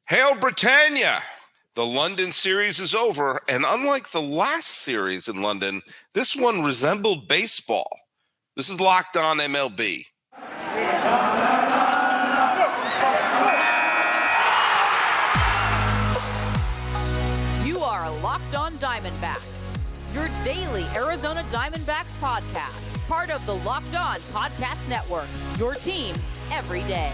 Hail Britannia! The London series is over, and unlike the last series in London, this one resembled baseball. This is Locked On MLB. You are Locked On Diamondbacks, your daily Arizona Diamondbacks podcast, part of the Locked On Podcast Network, your team every day.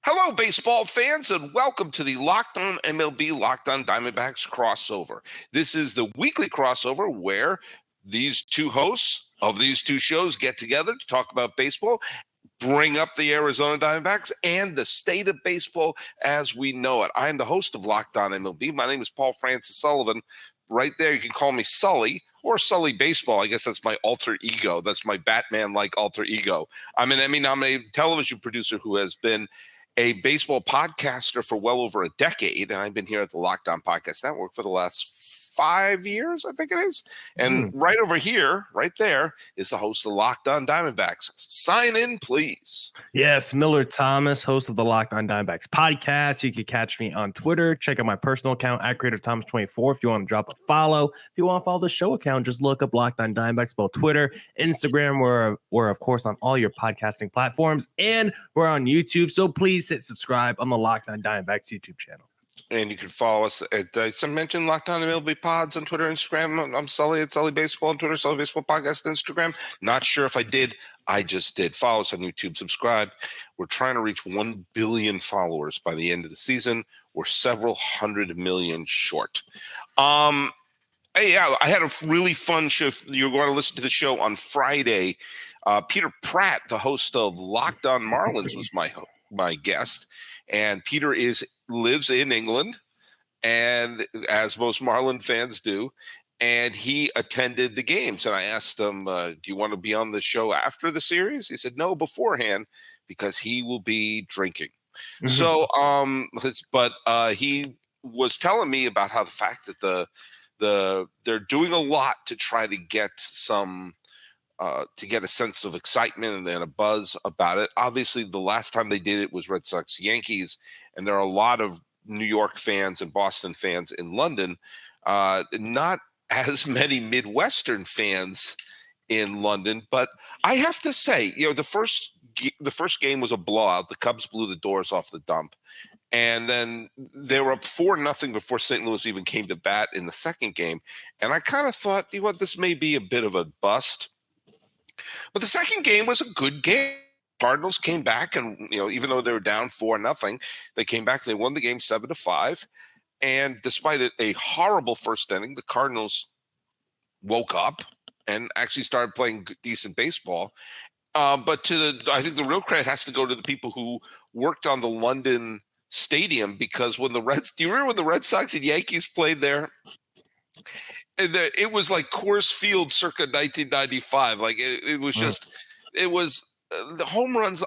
Hello, baseball fans, and welcome to the Locked On MLB Locked On Diamondbacks crossover. This is the weekly crossover where these two hosts of these two shows get together to talk about baseball, bring up the Arizona Diamondbacks, and the state of baseball as we know it. I am the host of Locked On MLB. My name is Paul Francis Sullivan. Right there, you can call me Sully or Sully Baseball. I guess that's my alter ego. That's my Batman-like alter ego. I'm an Emmy-nominated television producer who has been a baseball podcaster for well over a decade, and I've been here at the Locked On Podcast Network for the last 5 years, I think it is. And right over here, right there, is the host of Locked On Diamondbacks. Sign in, please. Yes, Miller Thomas, host of the Locked On Diamondbacks podcast. You can catch me on Twitter. Check out my personal account at CreatorThomas24 if you want to drop a follow. If you want to follow the show account, just look up Locked On Diamondbacks, both Twitter, Instagram. We're of course on all your podcasting platforms, and we're on YouTube. So please hit subscribe on the Locked On Diamondbacks YouTube channel. And you can follow us at, I mentioned Locked On MLB Pods on Twitter, Instagram. I'm Sully at Sully Baseball on Twitter, Sully Baseball Podcast, Instagram. Not sure if I did. I just did. Follow us on YouTube, subscribe. We're trying to reach 1 billion followers by the end of the season. We're several hundred million short. I had a really fun show. You're going to listen to the show on Friday. Peter Pratt, the host of Locked On Marlins, was my guest. And Peter lives in England, and as most Marlin fans do, and he attended the games. And I asked him, do you want to be on the show after the series? He said, no, beforehand, because he will be drinking. Mm-hmm. So, he was telling me about how the fact that they're doing a lot to try to get to get a sense of excitement and a buzz about it. Obviously, the last time they did it was Red Sox Yankees, and there are a lot of New York fans and Boston fans in London. Not as many Midwestern fans in London, but I have to say, the first game was a blowout. The Cubs blew the doors off the dump, and then they were up 4-0 before St. Louis even came to bat in the second game. And I kind of thought, this may be a bit of a bust. But the second game was a good game. Cardinals came back, and even though they were down 4-0, they came back. They won the game 7-5. And despite a horrible first inning, the Cardinals woke up and actually started playing decent baseball. But I think the real credit has to go to the people who worked on the London stadium, because do you remember when the Red Sox and Yankees played there? It was like Coors Field circa 1995. Like it was just, it was the home runs,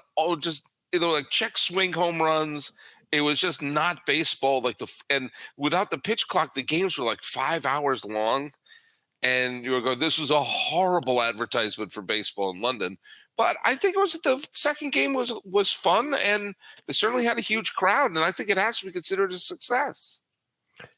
like check swing home runs. It was just not baseball. And without the pitch clock, the games were like 5 hours long. And you were going, this was a horrible advertisement for baseball in London. But I think the second game was fun, and it certainly had a huge crowd. And I think it has to be considered a success.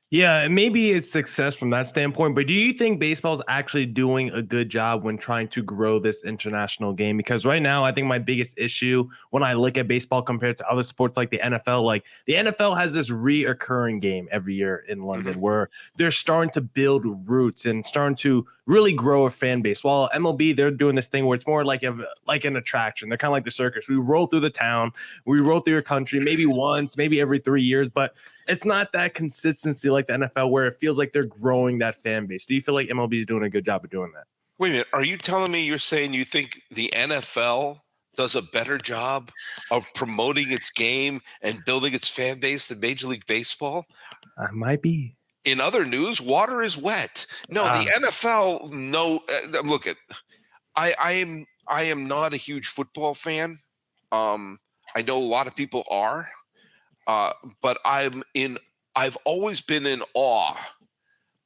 Yeah, maybe it's success from that standpoint, but do you think baseball is actually doing a good job when trying to grow this international game? Because right now, I think my biggest issue when I look at baseball compared to other sports like the NFL, like the NFL has this reoccurring game every year in London where they're starting to build roots and starting to really grow a fan base. While MLB, they're doing this thing where it's more like an attraction. They're kind of like the circus. We roll through the town, we roll through your country, maybe once, maybe every 3 years, but it's not that consistency like the NFL where it feels like they're growing that fan base. Do you feel like MLB is doing a good job of doing that? Wait a minute. Are you telling me you're saying you think the NFL does a better job of promoting its game and building its fan base than Major League Baseball? Might be. In other news, water is wet. No, the NFL, no. Look, I am not a huge football fan. I know a lot of people are. But I've always been in awe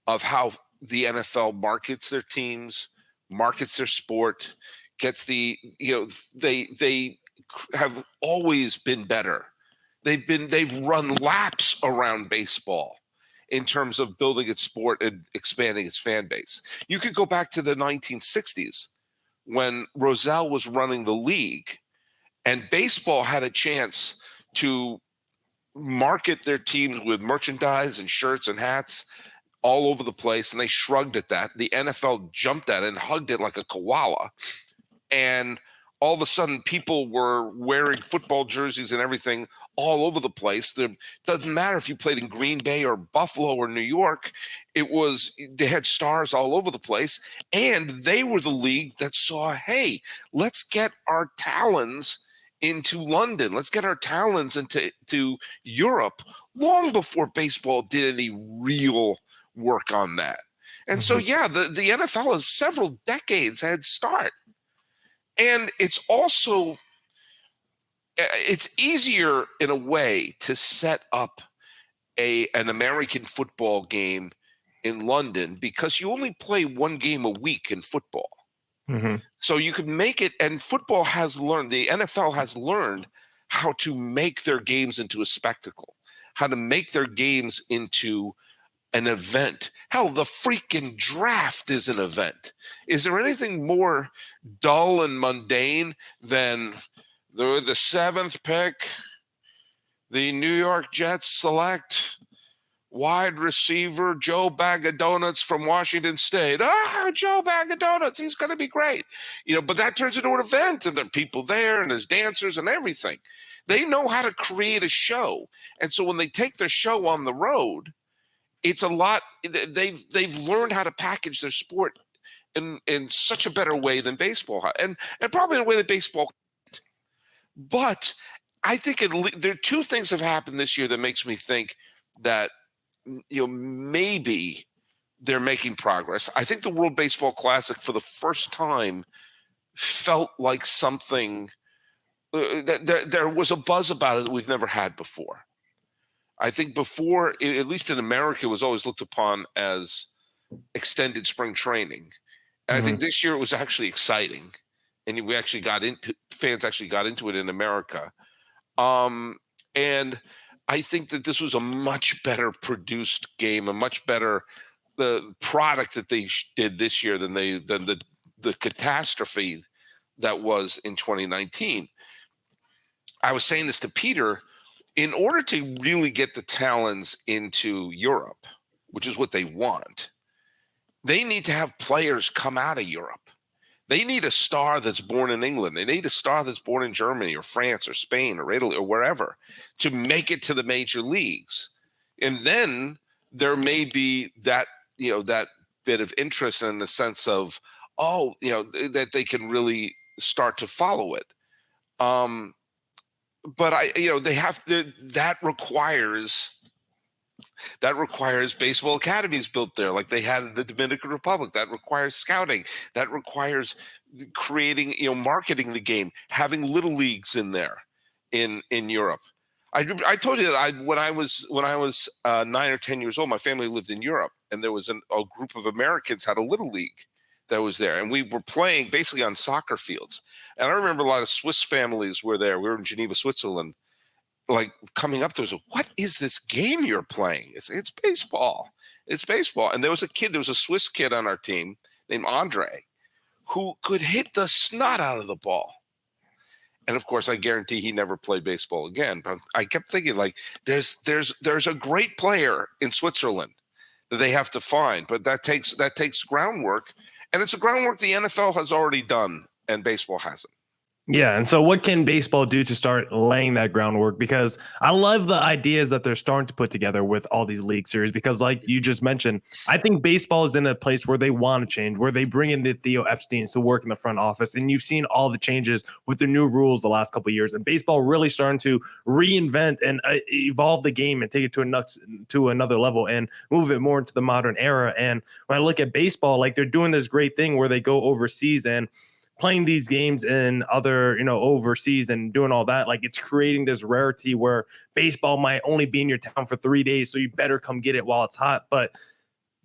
of how the NFL markets their teams, markets their sport, gets the, they have always been better. They've run laps around baseball in terms of building its sport and expanding its fan base. You could go back to the 1960s when Roselle was running the league, and baseball had a chance to market their teams with merchandise and shirts and hats all over the place, and they shrugged at that. The NFL jumped at it and hugged it like a koala, and all of a sudden people were wearing football jerseys and everything all over the place. It doesn't matter if you played in Green Bay or Buffalo or New York. They had stars all over the place, and they were the league that saw, hey, let's get our talons into London. Let's get our talons into Europe long before baseball did any real work on that. And so, yeah, the NFL has several decades head start. And it's also, it's easier in a way to set up an American football game in London because you only play one game a week in football. Mm-hmm. So you could make it, and football has learned, the NFL has learned how to make their games into a spectacle, how to make their games into an event. Hell, the freaking draft is an event. Is there anything more dull and mundane than the seventh pick, the New York Jets select wide receiver Joe Bag of Donuts from Washington State? Joe Bag of Donuts, he's going to be great. But that turns into an event, and there are people there, and there's dancers and everything. They know how to create a show. And so when they take their show on the road, it's a lot. They've learned how to package their sport in such a better way than baseball, and probably in a way that baseball can't. But I think there are two things have happened this year that makes me think that maybe they're making progress. I think the World Baseball Classic for the first time felt like something that there was a buzz about it that we've never had before. I think before, at least in America, it was always looked upon as extended spring training. And I think this year it was actually exciting. And fans actually got into it in America. And I think that this was a much better produced game, a much better the product that they did this year than the catastrophe that was in 2019. I was saying this to Peter. In order to really get the talents into Europe, which is what they want, they need to have players come out of Europe. They need a star that's born in England. They need a star that's born in Germany or France or Spain or Italy or wherever to make it to the major leagues. And then there may be that bit of interest in the sense of, that they can really start to follow it. But they have to, that requires baseball academies built there, like they had in the Dominican Republic. That requires scouting. That requires creating, marketing the game, having little leagues in there in Europe. I told you that when I was 9 or 10 years old, my family lived in Europe, and there was a group of Americans had a little league that was there, and we were playing basically on soccer fields. And I remember a lot of Swiss families were there. We were in Geneva, Switzerland, like coming up to us, what is this game you're playing? It's baseball. It's baseball. And there was a Swiss kid on our team named Andre who could hit the snot out of the ball. And of course, I guarantee he never played baseball again. But I kept thinking, like, there's a great player in Switzerland that they have to find, but that takes groundwork. And it's a groundwork the NFL has already done and baseball hasn't. Yeah. And so what can baseball do to start laying that groundwork? Because I love the ideas that they're starting to put together with all these league series, because like you just mentioned, I think baseball is in a place where they want to change, where they bring in the Theo Epsteins to work in the front office. And you've seen all the changes with the new rules the last couple of years, and baseball really starting to reinvent and evolve the game and take it to another level and move it more into the modern era. And when I look at baseball, like they're doing this great thing where they go overseas and playing these games in other, overseas and doing all that. Like it's creating this rarity where baseball might only be in your town for 3 days. So you better come get it while it's hot. But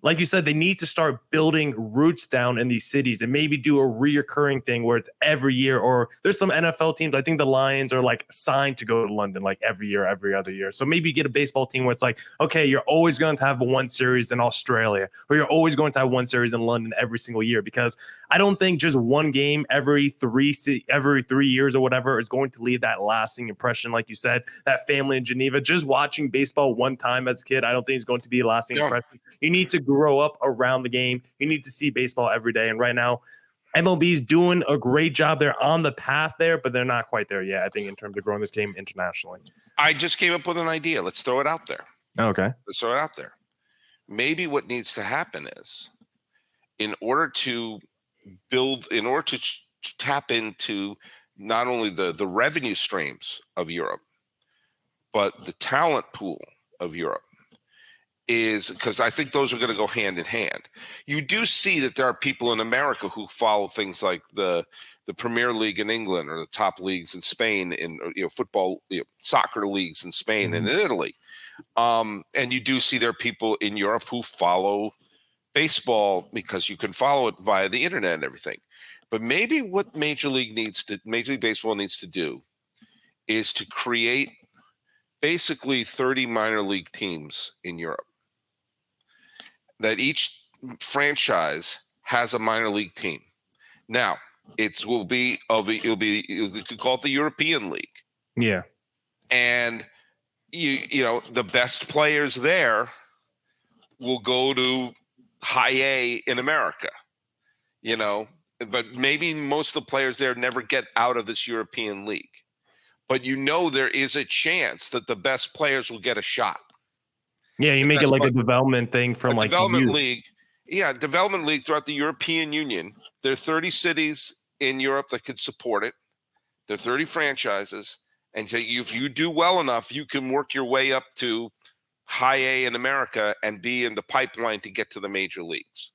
like you said, they need to start building roots down in these cities and maybe do a reoccurring thing where it's every year. Or there's some NFL teams, I think the Lions are like signed to go to London like every year, every other year. So maybe you get a baseball team where it's like, okay, you're always going to have one series in Australia, or you're always going to have one series in London every single year, because I don't think just one game every 3 years or whatever is going to leave that lasting impression. Like you said, that family in Geneva, just watching baseball one time as a kid, I don't think it's going to be a lasting impression. You need to grow up around the game. You need to see baseball every day. And right now, MLB is doing a great job. They're on the path there, but they're not quite there yet, I think, in terms of growing this game internationally. I just came up with an idea. Let's throw it out there. Okay. Let's throw it out there. Maybe what needs to happen is, in order to tap into not only the revenue streams of Europe, but the talent pool of Europe, is because I think those are going to go hand in hand. You do see that there are people in America who follow things like the Premier League in England, or the top leagues in Spain, in football, soccer leagues in Spain and in Italy. And you do see there are people in Europe who follow baseball because you can follow it via the internet and everything. But maybe what Major League Baseball needs to do is to create basically 30 minor league teams in Europe, that each franchise has a minor league team. Now, you could call it the European League. Yeah. And the best players there will go to high A in America, but maybe most of the players there never get out of this European League. But there is a chance that the best players will get a shot. Yeah, you make it like a development thing from like development league. Yeah, development league throughout the European Union. There are 30 cities in Europe that could support it. There are 30 franchises. And so if you do well enough, you can work your way up to high A in America and be in the pipeline to get to the major leagues.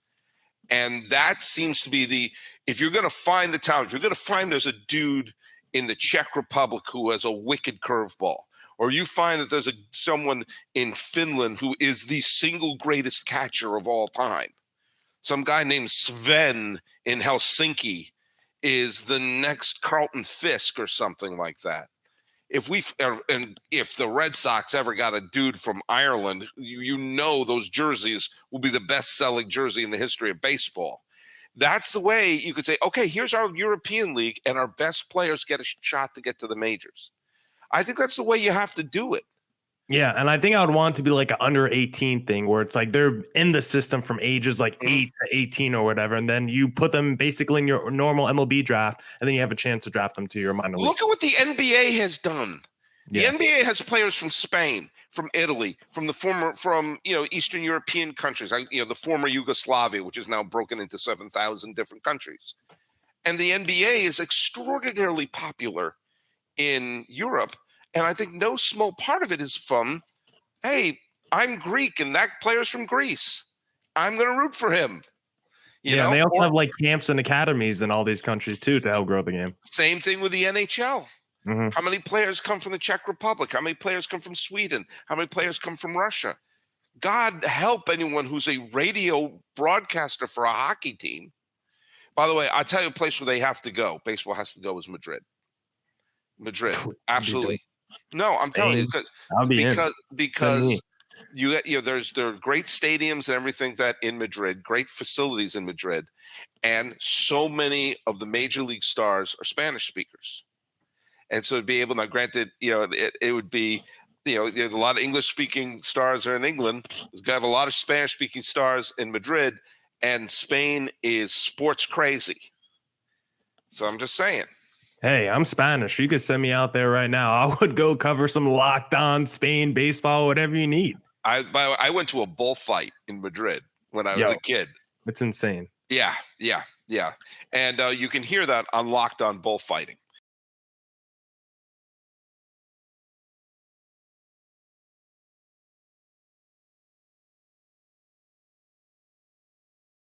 And that seems to be if you're going to find the talent, if you're going to find there's a dude in the Czech Republic who has a wicked curveball, or you find that there's someone in Finland who is the single greatest catcher of all time. Some guy named Sven in Helsinki is the next Carlton Fisk or something like that. If the Red Sox ever got a dude from Ireland, those jerseys will be the best-selling jersey in the history of baseball. That's the way you could say, okay, here's our European League, and our best players get a shot to get to the majors. I think that's the way you have to do it. Yeah, and I think I would want it to be like an under 18 thing where it's like they're in the system from ages like 8 to 18 or whatever, and then you put them basically in your normal MLB draft, and then you have a chance to draft them to your minor league. Look at what the NBA has done. The NBA has players from Spain, from Italy, from Eastern European countries, the former Yugoslavia, which is now broken into 7,000 different countries. And the NBA is extraordinarily popular in Europe. And I think no small part of it is from, hey, I'm Greek and that player's from Greece. I'm going to root for him. And they also have like camps and academies in all these countries too to help grow the game. Same thing with the NHL. Mm-hmm. How many players come from the Czech Republic? How many players come from Sweden? How many players come from Russia? God help anyone who's a radio broadcaster for a hockey team. By the way, I'll tell you a place where they have to go. Baseball has to go is Madrid. Madrid, absolutely. No, I'm telling you, because there are great stadiums and everything that in Madrid, great facilities in Madrid, and so many of the major league stars are Spanish speakers, and so to be able, now granted, it would be, a lot of English speaking stars are in England. There's gonna have a lot of Spanish speaking stars in Madrid, and Spain is sports crazy. So I'm just saying. Hey, I'm Spanish. You could send me out there right now. I would go cover some locked on Spain baseball, whatever you need. I went to a bullfight in Madrid when I was a kid. It's insane. Yeah. And you can hear that on Locked On Bullfighting.